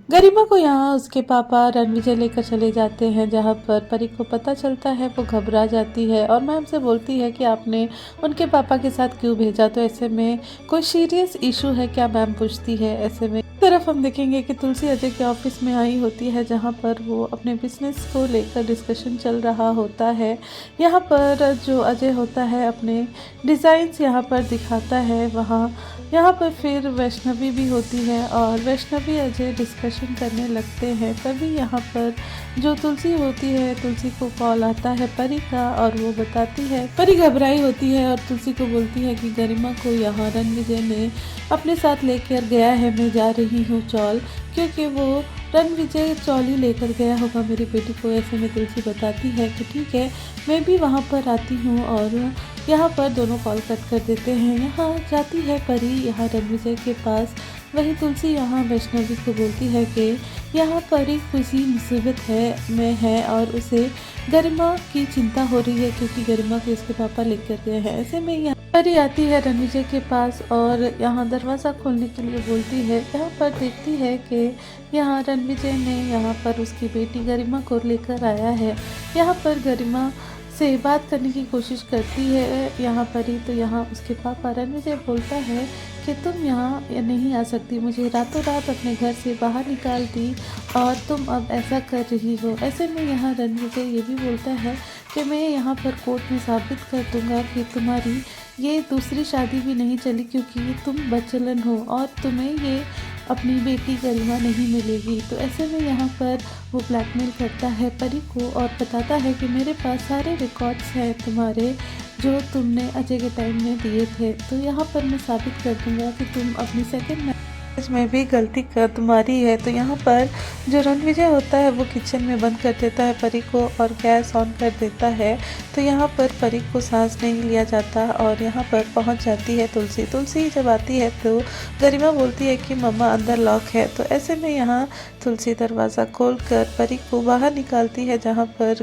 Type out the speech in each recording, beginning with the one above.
गरिमा को यहाँ उसके पापा रणविजय लेकर चले जाते हैं, जहाँ पर परी को पता चलता है वो घबरा जाती है और मैम से बोलती है कि आपने उनके पापा के साथ क्यों भेजा, तो ऐसे में कोई सीरियस इशू है क्या, मैम पूछती है। ऐसे में तरफ हम देखेंगे कि तुलसी अजय के ऑफिस में आई होती है, जहाँ पर वो अपने बिजनेस को लेकर डिस्कशन चल रहा होता है। यहाँ पर जो अजय होता है अपने डिज़ाइंस यहाँ पर दिखाता है वहाँ। यहाँ पर फिर वैष्णवी भी होती है और वैष्णवी अजय डिस्कशन करने लगते हैं। तभी यहाँ पर जो तुलसी होती है, तुलसी को कॉल आता है परी का और वो बताती है, परी घबराई होती है और तुलसी को बोलती है कि गरिमा को यहाँ रणविजय ने अपने साथ लेकर गया है, मैं जा रही हूँ चौल, क्योंकि वो रणविजय चौल ही लेकर गया होगा मेरी बेटी को। ऐसे में तुलसी बताती है कि ठीक है, मैं भी वहाँ पर आती हूँ और यहाँ पर दोनों कॉल कट कर देते हैं। यहाँ जाती है परी यहाँ रणविजय के पास। वहीं तुलसी यहाँ वैष्णवी को बोलती है कि यहाँ परी किसी मुसीबत में है और उसे गरिमा की चिंता हो रही है, क्योंकि गरिमा को इसके पापा लेकर गए हैं। ऐसे में यहाँ परी आती है रणविजय के पास और यहाँ दरवाज़ा खोलने के लिए बोलती है। यहाँ पर देखती है कि यहाँ रणविजय ने यहाँ पर उसकी बेटी गरिमा को लेकर आया है। यहाँ पर गरिमा से बात करने की कोशिश करती है यहाँ परी, तो यहाँ उसके पापा रणविजय बोलता है कि तुम यहाँ नहीं आ सकती, मुझे रातों रात अपने घर से बाहर निकाल दी और तुम अब ऐसा कर रही हो। ऐसे में यहाँ रणविजय ये भी बोलता है कि मैं यहाँ पर कोर्ट में साबित कर दूंगा कि तुम्हारी ये दूसरी शादी भी नहीं चली, क्योंकि तुम बच्चलन हो और तुम्हें ये अपनी बेटी गरिमा नहीं मिलेगी। तो ऐसे में यहाँ पर वो ब्लैकमेल करता है परी को और बताता है कि मेरे पास सारे रिकॉर्ड्स हैं तुम्हारे, जो तुमने अजय के टाइम में दिए थे, तो यहाँ पर मैं साबित कर दूंगा कि तुम अपनी सेकंड मैरिज में भी गलती कर तुम्हारी है। तो यहाँ पर जो रणविजय होता है वो किचन में बंद कर देता है परी को और गैस ऑन कर देता है। तो यहाँ पर परी को सांस नहीं लिया जाता और यहाँ पर पहुँच जाती है तुलसी। तुलसी जब आती है तो गरिमा बोलती है कि मम्मा अंदर लॉक है। तो ऐसे में यहाँ तुलसी दरवाज़ा खोलकर परी को बाहर निकालती है, जहाँ पर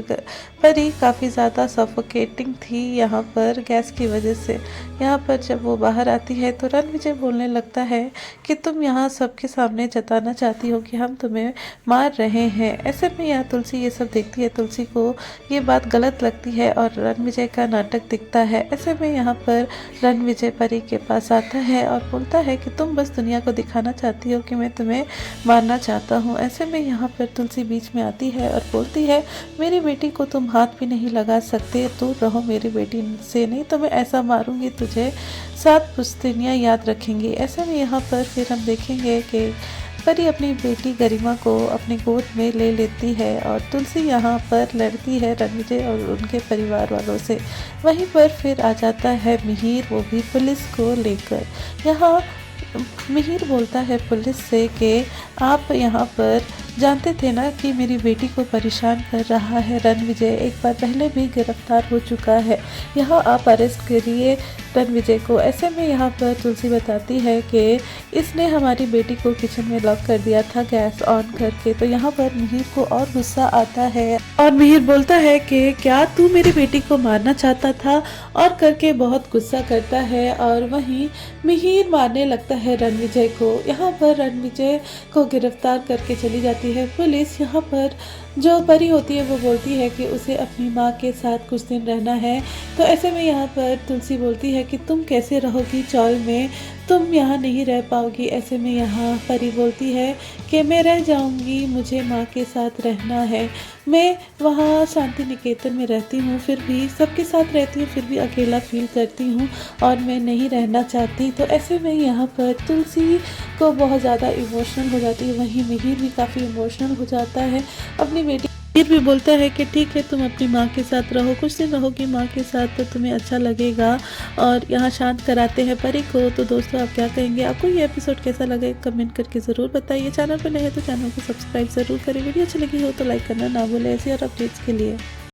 परी काफ़ी ज़्यादा सफोकेटिंग थी यहाँ पर गैस की वजह से। यहाँ पर जब वो बाहर आती है तो रणविजय बोलने लगता है कि तुम यहाँ सबके सामने जताना चाहती हो कि हम तुम्हें मार रहे हैं। ऐसे में यहाँ तुलसी ये सब देखती है, तुलसी को ये बात गलत लगती है और रणविजय का नाटक दिखता है। ऐसे में यहाँ पर रणविजय परी के पास आता है और बोलता है कि तुम बस दुनिया को दिखाना चाहती हो कि मैं तुम्हें मारना चाहता हूँ। ऐसे में यहाँ पर तुलसी बीच में आती है और बोलती है, मेरी बेटी को तुम हाथ भी नहीं लगा सकते, दूर रहो मेरी बेटी से, नहीं तो मैं ऐसा मारूंगी तुझे 7 पुश्तैनियाँ याद रखेंगी। ऐसे में यहाँ पर फिर हम देखेंगे कि परी अपनी बेटी गरिमा को अपने गोद में ले लेती है और तुलसी यहाँ पर लड़ती है रणविजय और उनके परिवार वालों से। वहीं पर फिर आ जाता है मिहिर, वो भी पुलिस को लेकर। यहाँ मिहिर बोलता है पुलिस से कि आप यहाँ पर जानते थे ना कि मेरी बेटी को परेशान कर रहा है रणविजय, एक बार पहले भी गिरफ्तार हो चुका है, यहाँ आप अरेस्ट करिए रणविजय को। ऐसे में यहाँ पर तुलसी बताती है कि इसने हमारी बेटी को किचन में लॉक कर दिया था गैस ऑन करके। तो यहाँ पर मिहिर को और गुस्सा आता है और मिहिर बोलता है कि क्या तू मेरी बेटी को मारना चाहता था, और करके बहुत गुस्सा करता है और वहीं मिहिर मारने लगता है रणविजय को। यहाँ पर रणविजय को गिरफ्तार करके चली जाती है पुलिस। यहाँ पर जो परी होती है वो बोलती है कि उसे अपनी माँ के साथ कुछ दिन रहना है। तो ऐसे में यहाँ पर तुलसी बोलती है कि तुम कैसे रहोगी चौल में, तुम यहाँ नहीं रह पाओगी। ऐसे में यहाँ परी बोलती है कि मैं रह जाऊँगी, मुझे माँ के साथ रहना है, मैं वहाँ शांति निकेतन में रहती हूँ, फिर भी सबके साथ रहती हूँ, फिर भी अकेला फील करती हूँ और मैं नहीं रहना चाहती। तो ऐसे में यहाँ पर तुलसी को बहुत ज़्यादा इमोशनल हो जाती है। वहीं मिहिर भी काफ़ी इमोशनल हो जाता है अपनी बेटी। मिहिर भी बोलता है कि ठीक है, तुम अपनी माँ के साथ रहो, कुछ दिन रहोगी माँ के साथ तो तुम्हें अच्छा लगेगा, और यहाँ शांत कराते हैं परी को। तो दोस्तों आप क्या कहेंगे, आपको ये एपिसोड कैसा लगे कमेंट करके ज़रूर बताइए। चैनल पर नए हैं तो चैनल को सब्सक्राइब ज़रूर करें। वीडियो अच्छी लगी हो तो लाइक करना ना भूलें ऐसी और अपडेट्स के लिए।